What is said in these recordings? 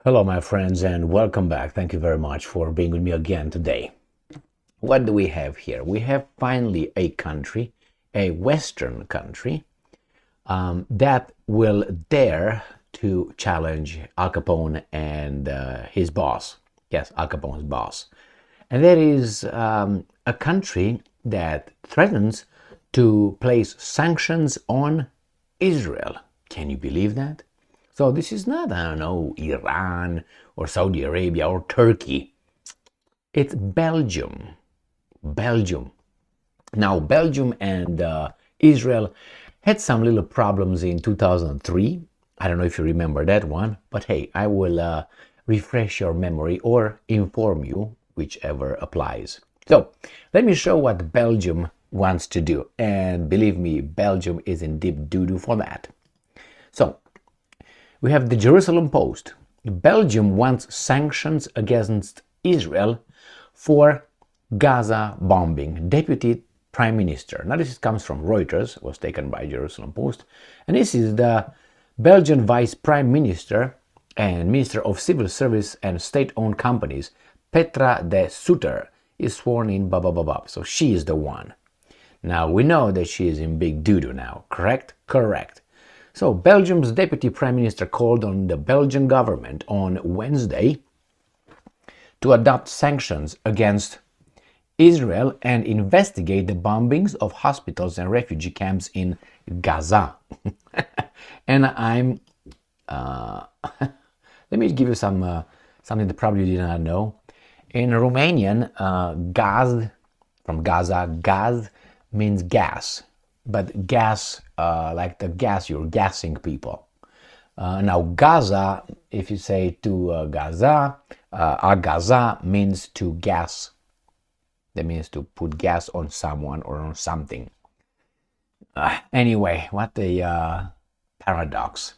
Hello, my friends, and welcome back. Thank you very much for being with me again today. What do we have here? We have finally a country, a Western country, that will dare to challenge Al Capone and his boss. Yes, Al Capone's boss. And that is a country that threatens to place sanctions on Israel. Can you believe that? So this is not, I don't know, Iran or Saudi Arabia or Turkey. It's Belgium. Belgium. Now, Belgium and Israel had some little problems in 2003. I don't know if you remember that one, but hey, I will refresh your memory or inform you, whichever applies. So, let me show what Belgium wants to do. And believe me, Belgium is in deep doo-doo for that. So, we have the Jerusalem Post. Belgium wants sanctions against Israel for Gaza bombing. Deputy Prime Minister. Now this comes from Reuters, was taken by Jerusalem Post. And this is the Belgian Vice Prime Minister and Minister of Civil Service and State-owned Companies, Petra de Sutter, is sworn in, blah, blah, blah, blah. So she is the one. Now we know that she is in big doo-doo now, correct? Correct. So Belgium's Deputy Prime Minister called on the Belgian government on Wednesday to adopt sanctions against Israel and investigate the bombings of hospitals and refugee camps in Gaza. And I'm, let me give you some something that probably you did not know. In Romanian, gaz, from Gaza, gaz means gas, but gas, like the gas, you're gassing people. Now, Gaza, if you say to Gaza, Gaza means to gas. That means to put gas on someone or on something. Anyway, what a paradox.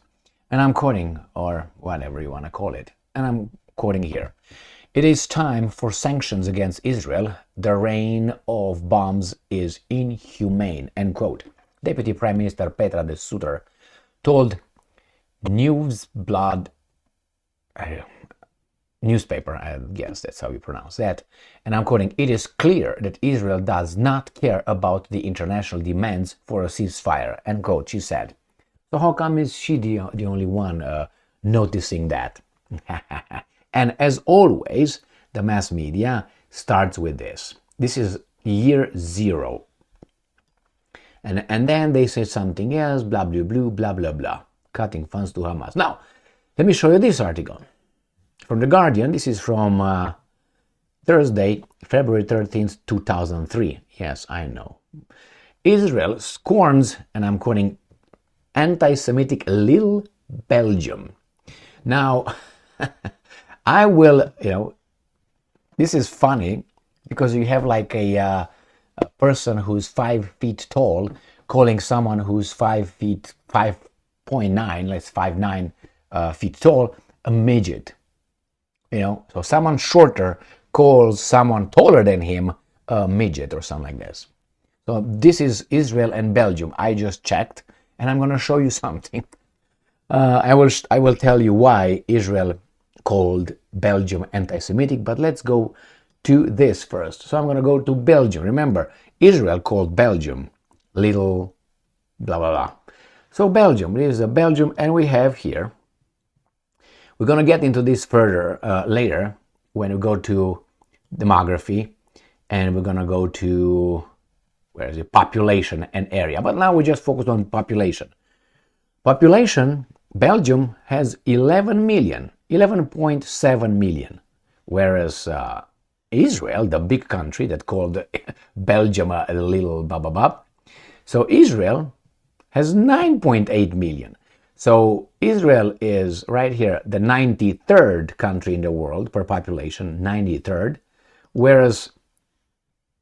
And I'm quoting, or whatever you want to call it, and I'm quoting here. It is time for sanctions against Israel. The rain of bombs is inhumane, end quote. Deputy Prime Minister Petra de Sutter told Newsblad newspaper, I guess that's how you pronounce that, and I'm quoting, "It is clear that Israel does not care about the international demands for a ceasefire," end quote, she said. So how come is she the only one noticing that? And as always, the mass media starts with this. This is year zero. And then they say something else, blah, blah, blah, blah, blah, blah, cutting funds to Hamas. Now, let me show you this article. From The Guardian, this is from Thursday, February 13th, 2003. Yes, I know. Israel scorns, and I'm quoting, anti-Semitic little Belgium. Now, I will, this is funny because you have like a person who's 5 feet tall calling someone who's 5.9, let's 5'9" feet tall, a midget. So someone shorter calls someone taller than him a midget or something like this. So this is Israel and Belgium. I just checked, and I'm going to show you something. I will tell you why Israel called Belgium anti-Semitic, but let's go to this first. So I'm going to go to Belgium. Remember, Israel called Belgium little blah, blah, blah. So Belgium, this is Belgium, and we have here, we're going to get into this further later when we go to demography, and we're going to go to, where is it, population and area. But now we just focus on population. Population, Belgium has 11.7 million, whereas Israel, the big country that called Belgium a little blah, blah, blah. So Israel has 9.8 million. So Israel is right here, the 93rd country in the world per population, 93rd, whereas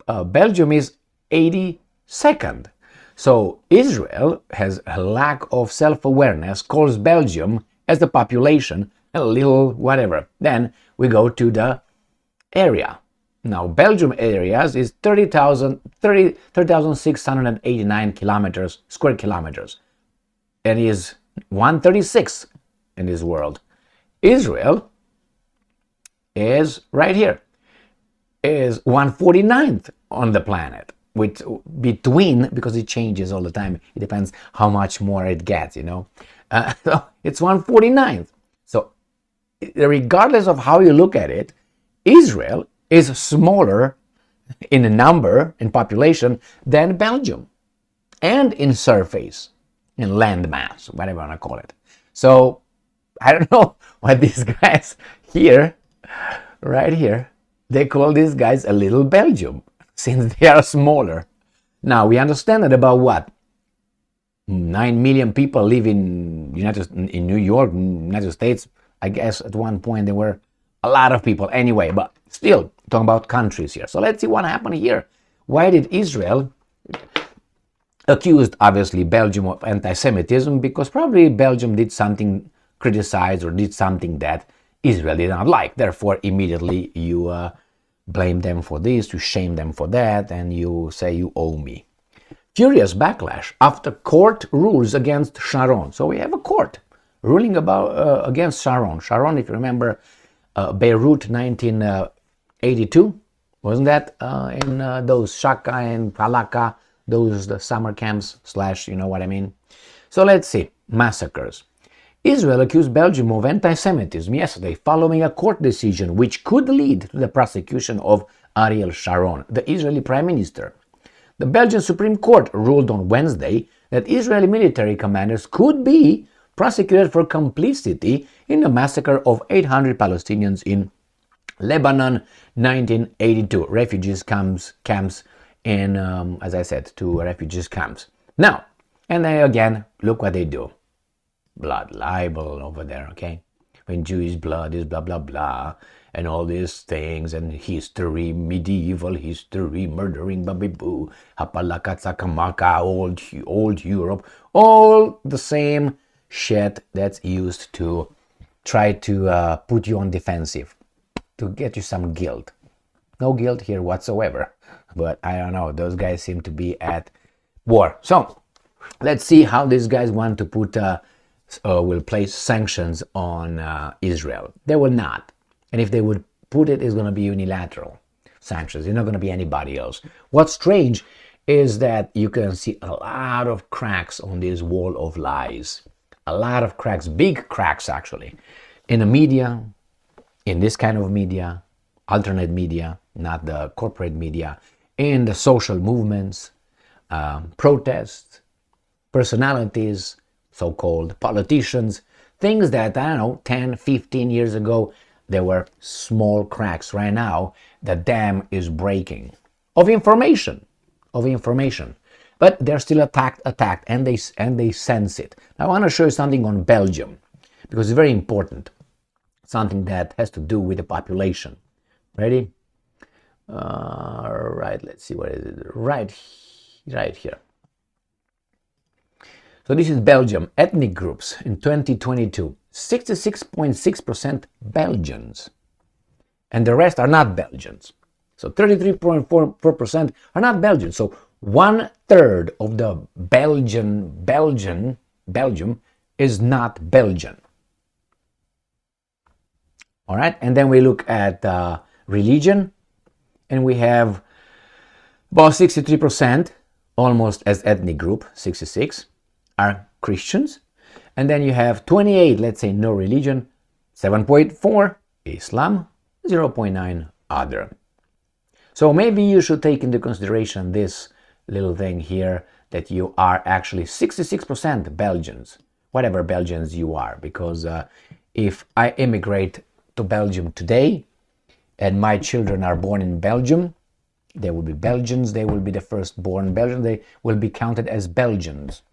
Belgium is 82nd. So Israel has a lack of self-awareness, calls Belgium as the population a little whatever. Then we go to the area. Now Belgium areas is 30,689 square kilometers, and is 136 in this world. Israel is right here, is 149th on the planet, with between, because it changes all the time. It depends how much more it gets, so it's 149th. So regardless of how you look at it, Israel is smaller in number, in population, than Belgium, and in surface, in land mass, whatever you want to call it. So I don't know why these guys here, right here, they call these guys a little Belgium, since they are smaller. Now, we understand that about what? 9 million people live in New York, United States. I guess at one point there were a lot of people anyway, but still talking about countries here. So let's see what happened here. Why did Israel accused, obviously, Belgium of anti-Semitism? Because probably Belgium did something, criticized or did something that Israel did not like. Therefore, immediately you blame them for this, you shame them for that, and you say you owe me. Furious backlash after court rules against Sharon. So we have a court ruling about against Sharon. Sharon, if you remember, Beirut 1982, wasn't that in those Shaka and Palaka, the summer camps / you know what I mean. So let's see, massacres. Israel accused Belgium of anti-Semitism yesterday following a court decision which could lead to the prosecution of Ariel Sharon, the Israeli prime minister. The Belgian Supreme Court ruled on Wednesday that Israeli military commanders could be prosecuted for complicity in the massacre of 800 Palestinians in Lebanon 1982. Refugees camps in, as I said, 2 refugees camps. Now, and then again, look what they do. Blood libel over there, okay? When Jewish blood is blah, blah, blah, and all these things, and history, medieval history, murdering, babiboo, hapalakatsakamaka, old Europe, all the same shit that's used to try to put you on defensive, to get you some guilt. No guilt here whatsoever, but I don't know, those guys seem to be at war. So, let's see how these guys want to put will place sanctions on Israel. They will not. And if they would put it, it's going to be unilateral sanctions. It's not going to be anybody else. What's strange is that you can see a lot of cracks on this wall of lies. A lot of cracks, big cracks actually, in the media, in this kind of media, alternate media, not the corporate media, in the social movements, protests, personalities, so-called politicians, things that, I don't know, 10, 15 years ago, there were small cracks. Right now, the dam is breaking of information. But they're still attacked, and they sense it. Now, I want to show you something on Belgium, because it's very important. Something that has to do with the population. Ready? Right, let's see, what is it? Right here. So this is Belgium, ethnic groups in 2022, 66.6% Belgians, and the rest are not Belgians. So 33.4% are not Belgians. So 1/3 of the Belgium is not Belgian. All right, and then we look at religion, and we have about 63%, almost as ethnic group, 66, are Christians. And then you have 28, let's say, no religion, 7.4 Islam, 0.9 other. So maybe you should take into consideration this little thing here, that you are actually 66% Belgians, whatever Belgians you are, because if I immigrate to Belgium today and my children are born in Belgium, they will be Belgians, they will be the firstborn Belgians, they will be counted as Belgians,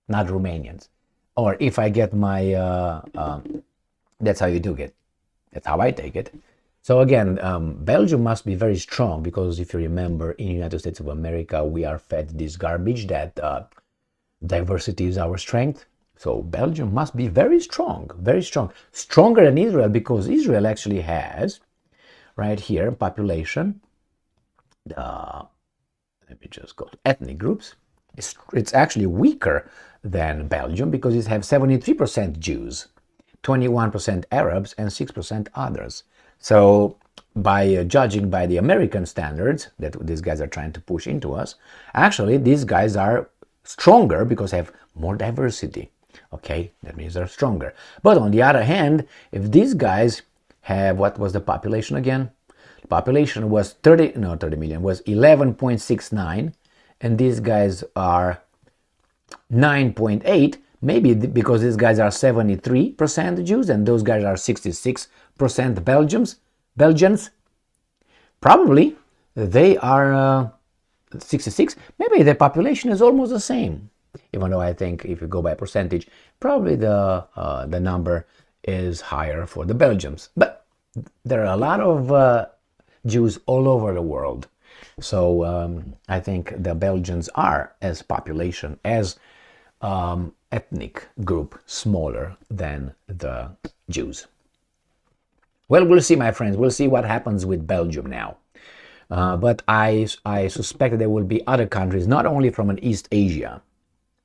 not Romanians. Or if I get my, that's how you do it. That's how I take it. So again, Belgium must be very strong, because if you remember, in the United States of America, we are fed this garbage that diversity is our strength. So Belgium must be very strong, stronger than Israel, because Israel actually has, right here, population, let me just go to ethnic groups. It's actually weaker than Belgium, because it has 73% Jews, 21% Arabs, and 6% others. So by judging by the American standards that these guys are trying to push into us, actually these guys are stronger because they have more diversity. Okay, that means they're stronger. But on the other hand, if these guys have, what was the population again? The population was 30 million, was 11.69, and these guys are 9.8, maybe because these guys are 73% Jews and those guys are 66% Belgians. Probably they are 66. Maybe the population is almost the same. Even though I think if you go by percentage, probably the number is higher for the Belgians. But there are a lot of Jews all over the world. So I think the Belgians are, as population, as ethnic group, smaller than the Jews. Well, we'll see, my friends. We'll see what happens with Belgium now. But I suspect that there will be other countries, not only from an East Asia,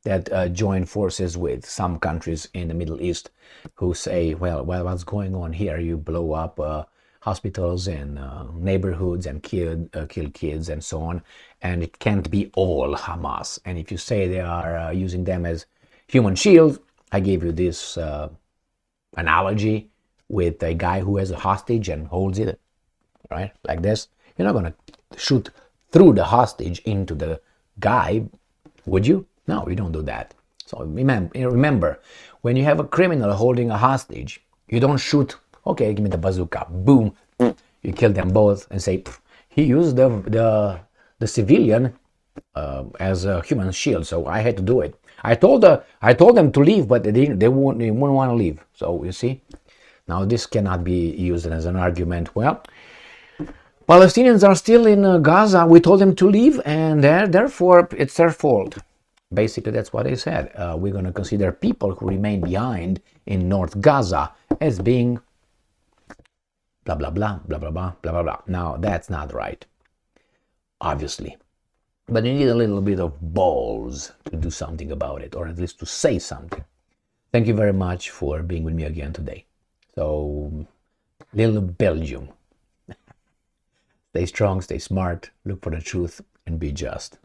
that join forces with some countries in the Middle East who say, well, what's going on here? You blow up hospitals and neighborhoods and kill kids and so on, and it can't be all Hamas. And if you say they are using them as human shields, I gave you this analogy with a guy who has a hostage and holds it, right, like this. You're not going to shoot through the hostage into the guy, would you? No, you don't do that. So remember, when you have a criminal holding a hostage, you don't shoot, okay, give me the bazooka, boom, you kill them both and say, he used the civilian as a human shield, so I had to do it. I told them to leave, but they wouldn't want to leave. So you see, now this cannot be used as an argument. Well, Palestinians are still in Gaza. We told them to leave, and therefore it's their fault. Basically, that's what they said. We're going to consider people who remain behind in North Gaza as being blah, blah, blah, blah, blah, blah, blah, blah, blah. Now, that's not right, obviously. But you need a little bit of balls to do something about it, or at least to say something. Thank you very much for being with me again today. So, little Belgium. Stay strong, stay smart, look for the truth, and be just.